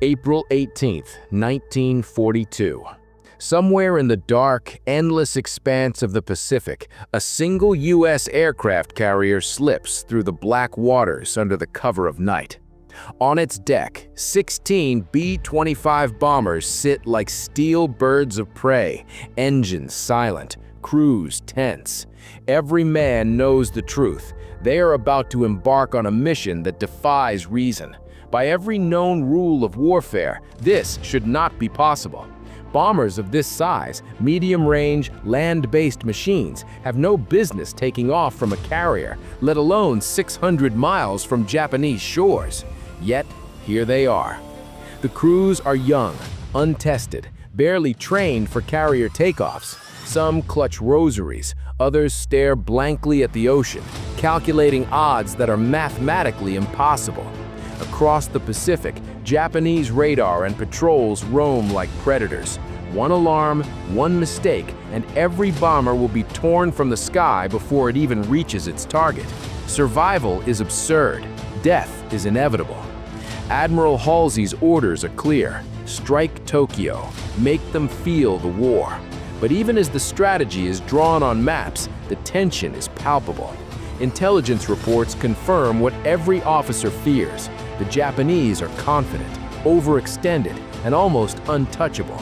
April 18, 1942. Somewhere in the dark, endless expanse of the Pacific, a single U.S. aircraft carrier slips through the black waters under the cover of night. On its deck, 16 B-25 bombers sit like steel birds of prey, engines silent, crews tense. Every man knows the truth. They are about to embark on a mission that defies reason. By every known rule of warfare, this should not be possible. Bombers of this size, medium-range, land-based machines, have no business taking off from a carrier, let alone 600 miles from Japanese shores. Yet, here they are. The crews are young, untested, barely trained for carrier takeoffs. Some clutch rosaries, others stare blankly at the ocean, calculating odds that are mathematically impossible. Across the Pacific, Japanese radar and patrols roam like predators. One alarm, one mistake, and every bomber will be torn from the sky before it even reaches its target. Survival is absurd. Death is inevitable. Admiral Halsey's orders are clear. Strike Tokyo. Make them feel the war. But even as the strategy is drawn on maps, the tension is palpable. Intelligence reports confirm what every officer fears. The Japanese are confident, overextended, and almost untouchable.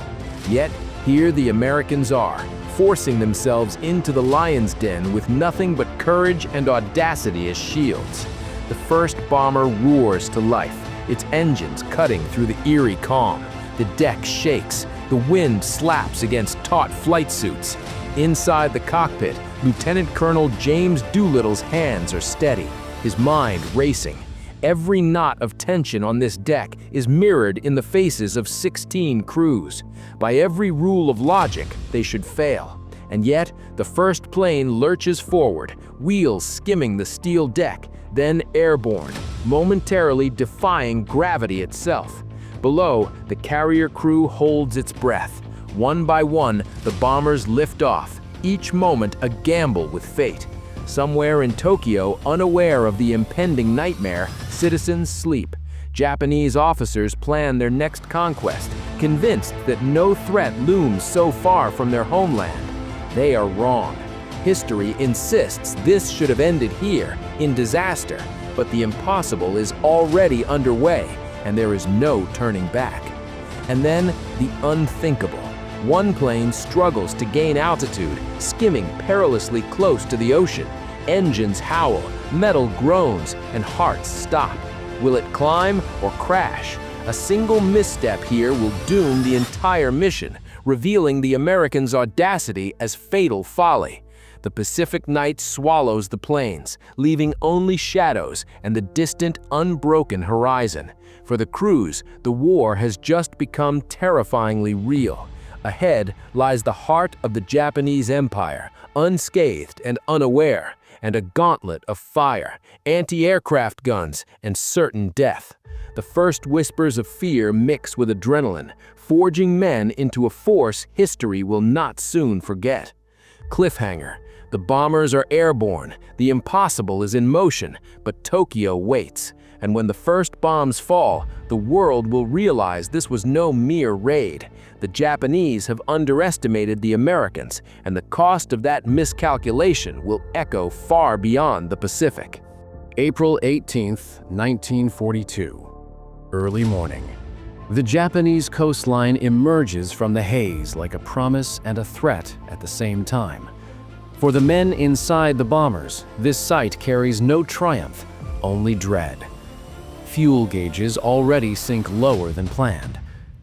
Yet, here the Americans are, forcing themselves into the lion's den with nothing but courage and audacity as shields. The first bomber roars to life, its engines cutting through the eerie calm. The deck shakes, the wind slaps against taut flight suits. Inside the cockpit, Lieutenant Colonel James Doolittle's hands are steady, his mind racing. Every knot of tension on this deck is mirrored in the faces of 16 crews. By every rule of logic, they should fail. And yet, the first plane lurches forward, wheels skimming the steel deck, then airborne, momentarily defying gravity itself. Below, the carrier crew holds its breath. One by one, the bombers lift off, each moment a gamble with fate. Somewhere in Tokyo, unaware of the impending nightmare, citizens sleep. Japanese officers plan their next conquest, convinced that no threat looms so far from their homeland. They are wrong. History insists this should have ended here, in disaster, but the impossible is already underway, and there is no turning back. And then, the unthinkable. One plane struggles to gain altitude, skimming perilously close to the ocean. Engines howl, metal groans, and hearts stop. Will it climb or crash? A single misstep here will doom the entire mission, revealing the Americans' audacity as fatal folly. The Pacific night swallows the planes, leaving only shadows and the distant, unbroken horizon. For the crews, the war has just become terrifyingly real. Ahead lies the heart of the Japanese Empire, unscathed and unaware, and a gauntlet of fire, anti-aircraft guns, and certain death. The first whispers of fear mix with adrenaline, forging men into a force history will not soon forget. Cliffhanger. The bombers are airborne, the impossible is in motion, but Tokyo waits. And when the first bombs fall, the world will realize this was no mere raid. The Japanese have underestimated the Americans, and the cost of that miscalculation will echo far beyond the Pacific. April 18, 1942. Early morning. The Japanese coastline emerges from the haze like a promise and a threat at the same time. For the men inside the bombers, this sight carries no triumph, only dread. Fuel gauges already sink lower than planned.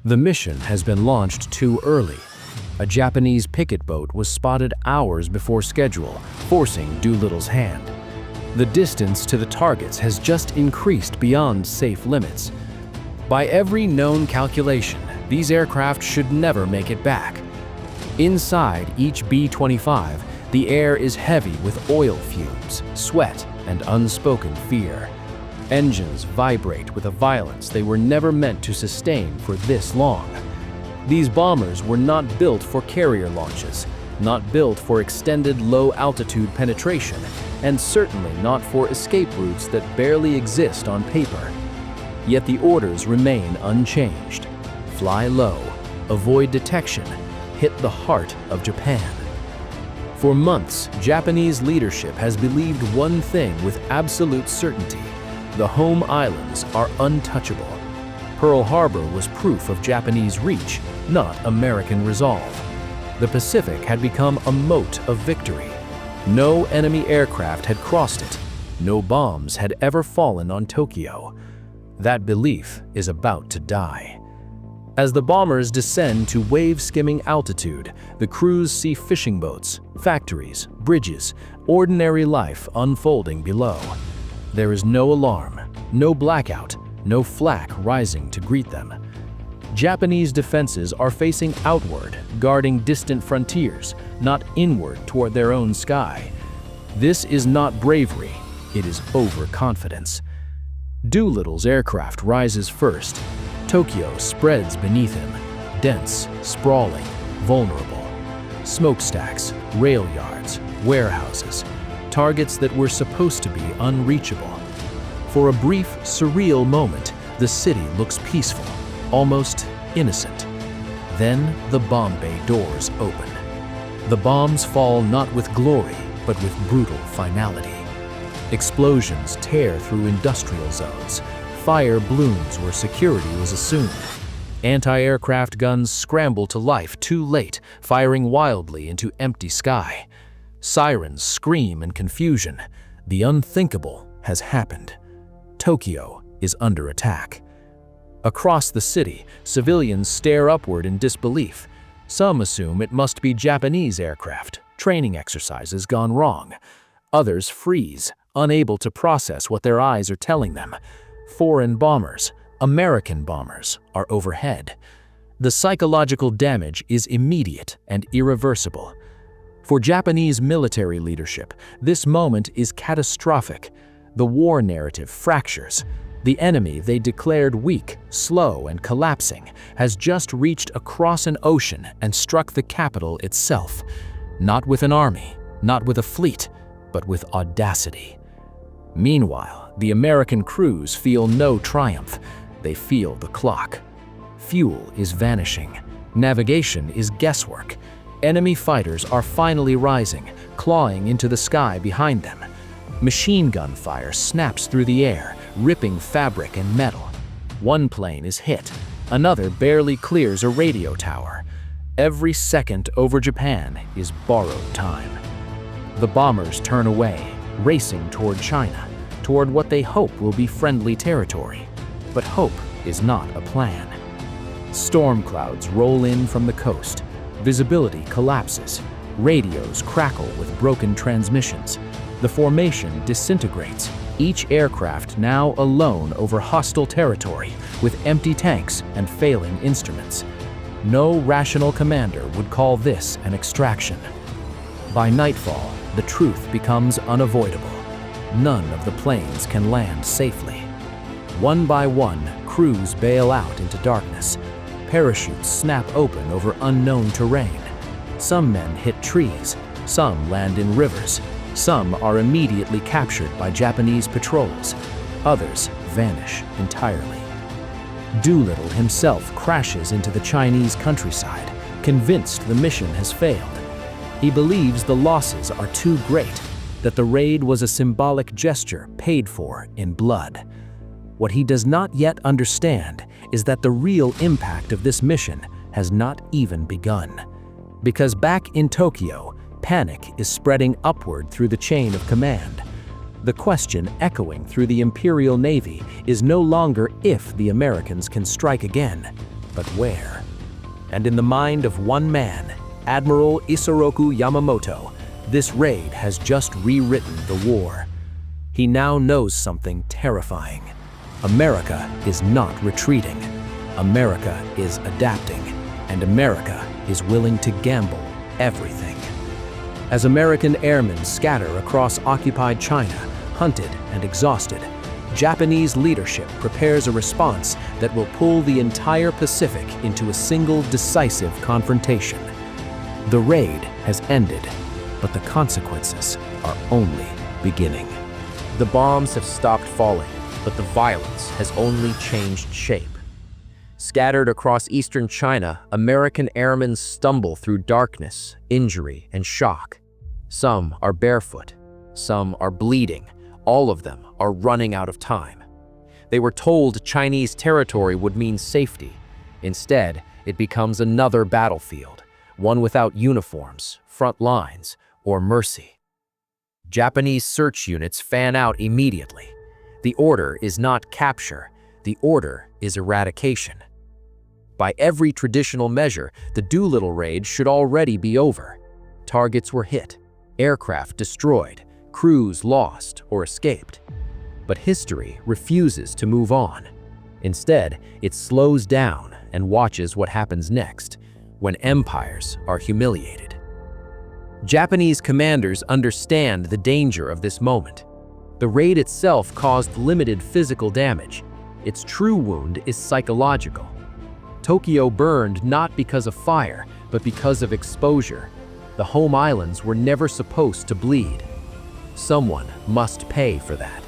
The mission has been launched too early. A Japanese picket boat was spotted hours before schedule, forcing Doolittle's hand. The distance to the targets has just increased beyond safe limits. By every known calculation, these aircraft should never make it back. Inside each B-25, the air is heavy with oil fumes, sweat, and unspoken fear. Engines vibrate with a violence they were never meant to sustain for this long. These bombers were not built for carrier launches, not built for extended low-altitude penetration, and certainly not for escape routes that barely exist on paper. Yet the orders remain unchanged. Fly low, avoid detection, hit the heart of Japan. For months, Japanese leadership has believed one thing with absolute certainty: the home islands are untouchable. Pearl Harbor was proof of Japanese reach, not American resolve. The Pacific had become a moat of victory. No enemy aircraft had crossed it. No bombs had ever fallen on Tokyo. That belief is about to die. As the bombers descend to wave-skimming altitude, the crews see fishing boats, factories, bridges, ordinary life unfolding below. There is no alarm, no blackout, no flak rising to greet them. Japanese defenses are facing outward, guarding distant frontiers, not inward toward their own sky. This is not bravery, it is overconfidence. Doolittle's aircraft rises first. Tokyo spreads beneath him, dense, sprawling, vulnerable. Smokestacks, rail yards, warehouses, targets that were supposed to be unreachable. For a brief, surreal moment, the city looks peaceful, almost innocent. Then the bomb bay doors open. The bombs fall not with glory, but with brutal finality. Explosions tear through industrial zones. Fire blooms where security was assumed. Anti-aircraft guns scramble to life too late, firing wildly into empty sky. Sirens scream in confusion. The unthinkable has happened. Tokyo is under attack. Across the city, civilians stare upward in disbelief. Some assume it must be Japanese aircraft, training exercises gone wrong. Others freeze, unable to process what their eyes are telling them. Foreign bombers, American bombers, are overhead. The psychological damage is immediate and irreversible. For Japanese military leadership, this moment is catastrophic. The war narrative fractures. The enemy they declared weak, slow, and collapsing has just reached across an ocean and struck the capital itself. Not with an army, not with a fleet, but with audacity. Meanwhile, the American crews feel no triumph. They feel the clock. Fuel is vanishing. Navigation is guesswork. Enemy fighters are finally rising, clawing into the sky behind them. Machine gun fire snaps through the air, ripping fabric and metal. One plane is hit. Another barely clears a radio tower. Every second over Japan is borrowed time. The bombers turn away, racing toward China, toward what they hope will be friendly territory. But hope is not a plan. Storm clouds roll in from the coast. Visibility collapses. Radios crackle with broken transmissions. The formation disintegrates, each aircraft now alone over hostile territory, with empty tanks and failing instruments. No rational commander would call this an extraction. By nightfall, the truth becomes unavoidable. None of the planes can land safely. One by one, crews bail out into darkness. Parachutes snap open over unknown terrain. Some men hit trees, some land in rivers, some are immediately captured by Japanese patrols, others vanish entirely. Doolittle himself crashes into the Chinese countryside, convinced the mission has failed. He believes the losses are too great, that the raid was a symbolic gesture paid for in blood. What he does not yet understand is that the real impact of this mission has not even begun. Because back in Tokyo, panic is spreading upward through the chain of command. The question echoing through the Imperial Navy is no longer if the Americans can strike again, but where. And in the mind of one man, Admiral Isoroku Yamamoto, this raid has just rewritten the war. He now knows something terrifying. America is not retreating. America is adapting, and America is willing to gamble everything. As American airmen scatter across occupied China, hunted and exhausted, Japanese leadership prepares a response that will pull the entire Pacific into a single decisive confrontation. The raid has ended, but the consequences are only beginning. The bombs have stopped falling. but the violence has only changed shape. Scattered across eastern China, American airmen stumble through darkness, injury, and shock. Some are barefoot, some are bleeding, all of them are running out of time. They were told Chinese territory would mean safety. Instead, it becomes another battlefield, one without uniforms, front lines, or mercy. Japanese search units fan out immediately. The order is not capture, the order is eradication. By every traditional measure, the Doolittle Raid should already be over. Targets were hit, aircraft destroyed, crews lost or escaped. But history refuses to move on. Instead, it slows down and watches what happens next, when empires are humiliated. Japanese commanders understand the danger of this moment. The raid itself caused limited physical damage. Its true wound is psychological. Tokyo burned not because of fire, but because of exposure. The home islands were never supposed to bleed. Someone must pay for that.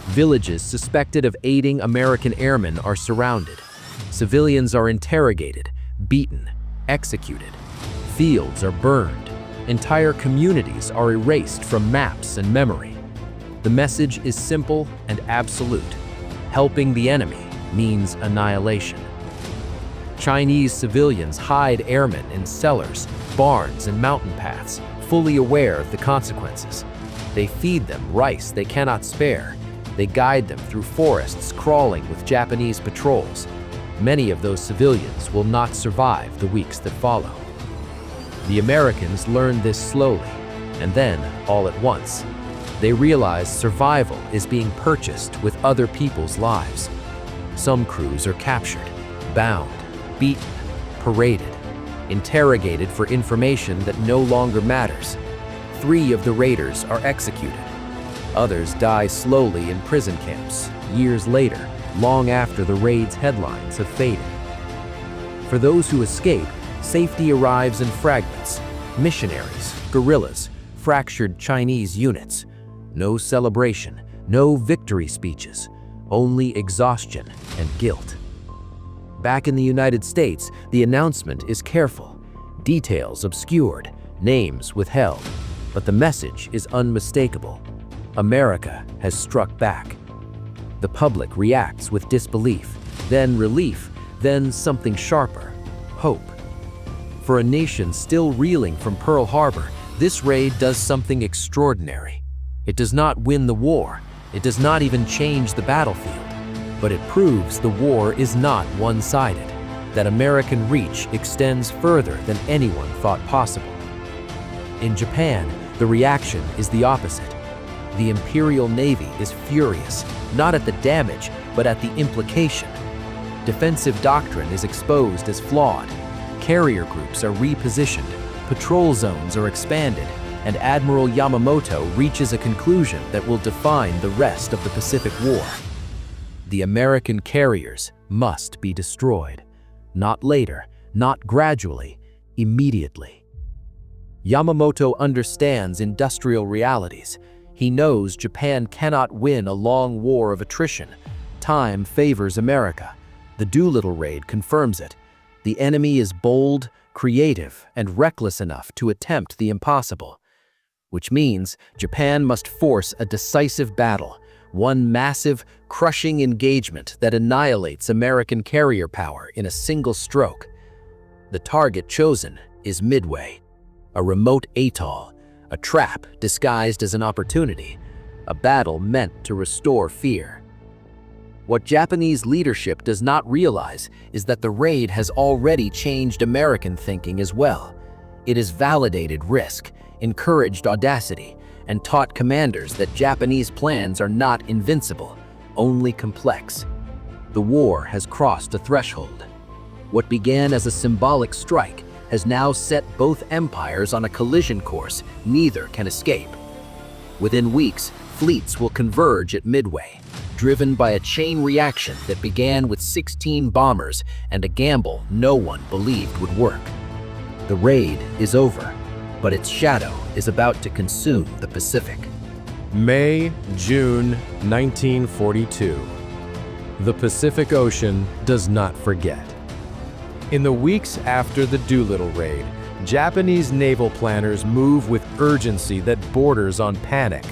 Villages suspected of aiding American airmen are surrounded. Civilians are interrogated, beaten, executed. Fields are burned. Entire communities are erased from maps and memory. The message is simple and absolute. Helping the enemy means annihilation. Chinese civilians hide airmen in cellars, barns, and mountain paths, fully aware of the consequences. They feed them rice they cannot spare. They guide them through forests crawling with Japanese patrols. Many of those civilians will not survive the weeks that follow. The Americans learn this slowly, and then, all at once, they realize survival is being purchased with other people's lives. Some crews are captured, bound, beaten, paraded, interrogated for information that no longer matters. 3 of the raiders are executed. Others die slowly in prison camps, years later, long after the raid's headlines have faded. For those who escape, safety arrives in fragments: missionaries, guerrillas, fractured Chinese units. No celebration, no victory speeches, only exhaustion and guilt. Back in the United States, the announcement is careful. Details obscured, names withheld, but the message is unmistakable. America has struck back. The public reacts with disbelief, then relief, then something sharper: hope. For a nation still reeling from Pearl Harbor, this raid does something extraordinary. It does not win the war. It does not even change the battlefield. But it proves the war is not one-sided, that American reach extends further than anyone thought possible. In Japan, the reaction is the opposite. The Imperial Navy is furious, not at the damage, but at the implication. Defensive doctrine is exposed as flawed. Carrier groups are repositioned, patrol zones are expanded, and Admiral Yamamoto reaches a conclusion that will define the rest of the Pacific War. The American carriers must be destroyed. Not later, not gradually, immediately. Yamamoto understands industrial realities. He knows Japan cannot win a long war of attrition. Time favors America. The Doolittle Raid confirms it. The enemy is bold, creative, and reckless enough to attempt the impossible. Which means Japan must force a decisive battle, one massive, crushing engagement that annihilates American carrier power in a single stroke. The target chosen is Midway, a remote atoll, a trap disguised as an opportunity, a battle meant to restore fear. What Japanese leadership does not realize is that the raid has already changed American thinking as well. It has validated risk, encouraged audacity, and taught commanders that Japanese plans are not invincible, only complex. The war has crossed a threshold. What began as a symbolic strike has now set both empires on a collision course neither can escape. Within weeks, fleets will converge at Midway, driven by a chain reaction that began with 16 bombers and a gamble no one believed would work. The raid is over, but its shadow is about to consume the Pacific. May, June 1942. The Pacific Ocean does not forget. In the weeks after the Doolittle Raid, Japanese naval planners move with urgency that borders on panic.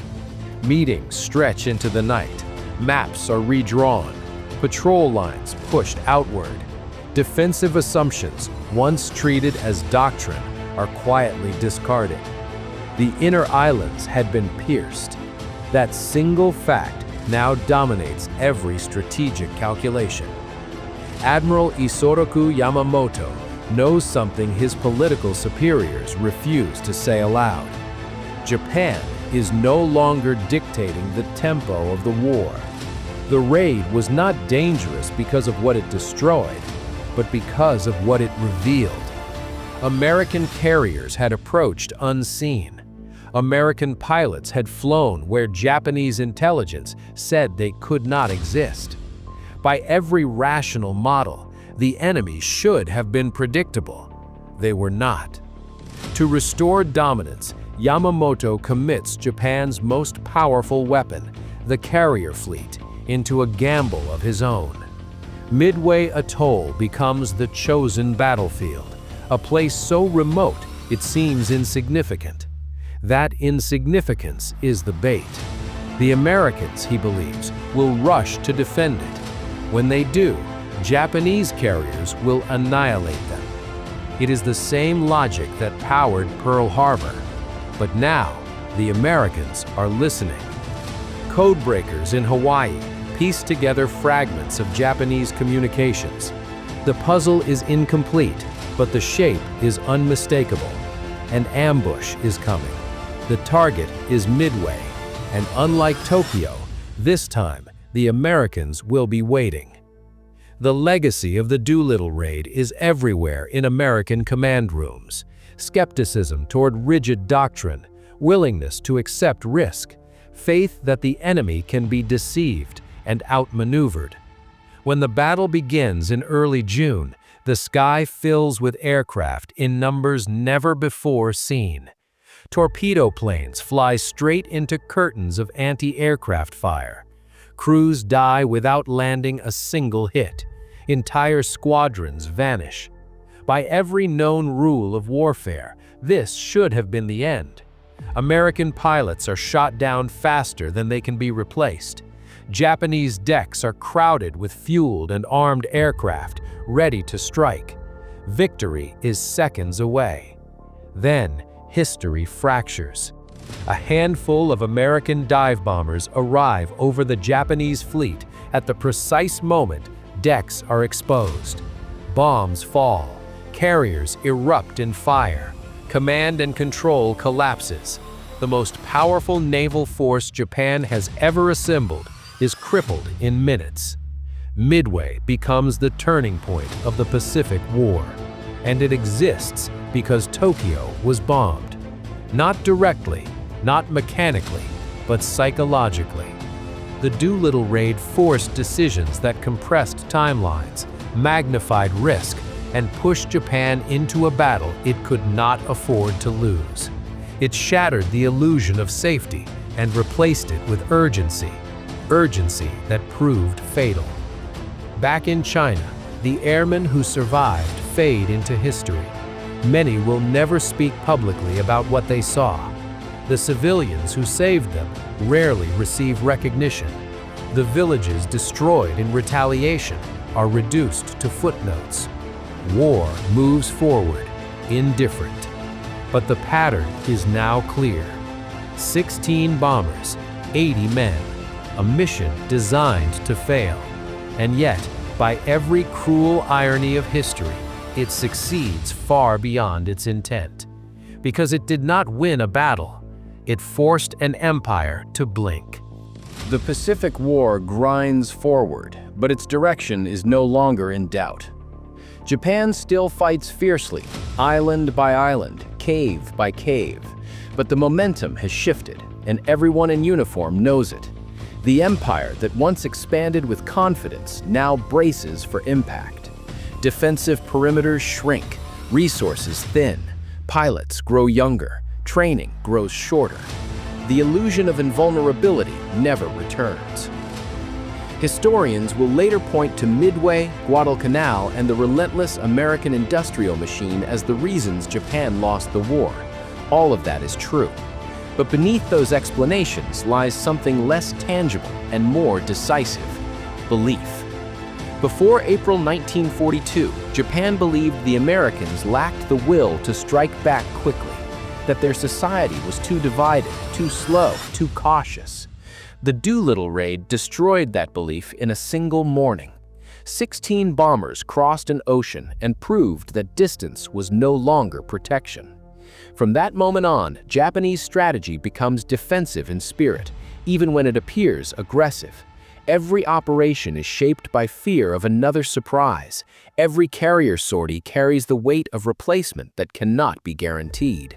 Meetings stretch into the night, maps are redrawn, patrol lines pushed outward. Defensive assumptions, once treated as doctrine, are quietly discarded. The inner islands had been pierced. That single fact now dominates every strategic calculation. Admiral Isoroku Yamamoto knows something his political superiors refuse to say aloud. Japan is no longer dictating the tempo of the war. The raid was not dangerous because of what it destroyed, but because of what it revealed. American carriers had approached unseen. American pilots had flown where Japanese intelligence said they could not exist. By every rational model, the enemy should have been predictable. They were not. To restore dominance, Yamamoto commits Japan's most powerful weapon, the carrier fleet, into a gamble of his own. Midway Atoll becomes the chosen battlefield, a place so remote it seems insignificant. That insignificance is the bait. The Americans, he believes, will rush to defend it. When they do, Japanese carriers will annihilate them. It is the same logic that powered Pearl Harbor. But now, the Americans are listening. Codebreakers in Hawaii piece together fragments of Japanese communications. The puzzle is incomplete, but the shape is unmistakable. An ambush is coming. The target is Midway, and unlike Tokyo, this time the Americans will be waiting. The legacy of the Doolittle Raid is everywhere in American command rooms. Skepticism toward rigid doctrine, willingness to accept risk, faith that the enemy can be deceived and outmaneuvered. When the battle begins in early June, the sky fills with aircraft in numbers never before seen. Torpedo planes fly straight into curtains of anti-aircraft fire. Crews die without landing a single hit. Entire squadrons vanish. By every known rule of warfare, this should have been the end. American pilots are shot down faster than they can be replaced. Japanese decks are crowded with fueled and armed aircraft, ready to strike. Victory is seconds away. Then, history fractures. A handful of American dive bombers arrive over the Japanese fleet at the precise moment decks are exposed. Bombs fall. Carriers erupt in fire. Command and control collapses. The most powerful naval force Japan has ever assembled is crippled in minutes. Midway becomes the turning point of the Pacific War, and it exists because Tokyo was bombed. Not directly, not mechanically, but psychologically. The Doolittle Raid forced decisions that compressed timelines, magnified risk, and pushed Japan into a battle it could not afford to lose. It shattered the illusion of safety and replaced it with urgency that proved fatal. Back in China, the airmen who survived fade into history. Many will never speak publicly about what they saw. The civilians who saved them rarely receive recognition. The villages destroyed in retaliation are reduced to footnotes. War moves forward, indifferent. But the pattern is now clear. 16 bombers, 80 men, a mission designed to fail. And yet, by every cruel irony of history, it succeeds far beyond its intent. Because it did not win a battle, it forced an empire to blink. The Pacific War grinds forward, but its direction is no longer in doubt. Japan still fights fiercely, island by island, cave by cave, but the momentum has shifted, and everyone in uniform knows it. The empire that once expanded with confidence now braces for impact. Defensive perimeters shrink, resources thin, pilots grow younger, training grows shorter. the illusion of invulnerability never returns. Historians will later point to Midway, Guadalcanal, and the relentless American industrial machine as the reasons Japan lost the war. All of that is true. But beneath those explanations lies something less tangible and more decisive: belief. Before April 1942, Japan believed the Americans lacked the will to strike back quickly, that their society was too divided, too slow, too cautious. The Doolittle Raid destroyed that belief in a single morning. 16 bombers crossed an ocean and proved that distance was no longer protection. From that moment on, Japanese strategy becomes defensive in spirit, even when it appears aggressive. Every operation is shaped by fear of another surprise. Every carrier sortie carries the weight of replacement that cannot be guaranteed.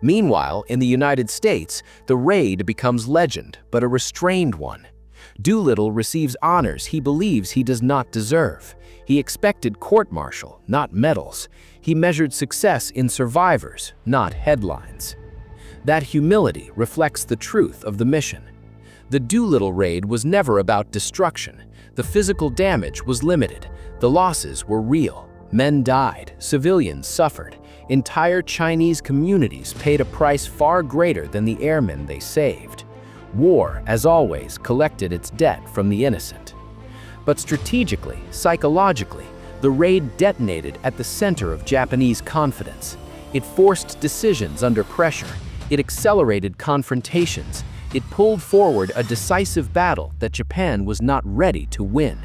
Meanwhile, in the United States, the raid becomes legend, but a restrained one. Doolittle receives honors he believes he does not deserve. He expected court-martial, not medals. He measured success in survivors, not headlines. That humility reflects the truth of the mission. The Doolittle Raid was never about destruction. The physical damage was limited. The losses were real. Men died, civilians suffered. Entire Chinese communities paid a price far greater than the airmen they saved. War, as always, collected its debt from the innocent. But strategically, psychologically, the raid detonated at the center of Japanese confidence. It forced decisions under pressure. It accelerated confrontations. It pulled forward a decisive battle that Japan was not ready to win.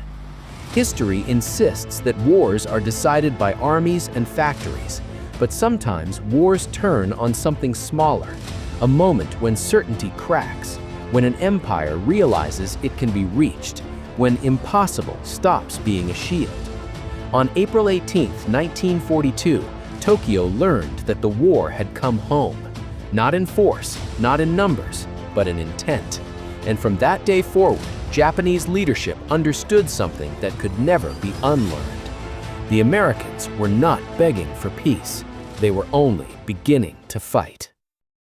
History insists that wars are decided by armies and factories, but sometimes wars turn on something smaller, a moment when certainty cracks, when an empire realizes it can be reached, when impossible stops being a shield. On April 18, 1942, Tokyo learned that the war had come home, not in force, not in numbers, but in intent. And from that day forward, Japanese leadership understood something that could never be unlearned. The Americans were not begging for peace. They were only beginning to fight.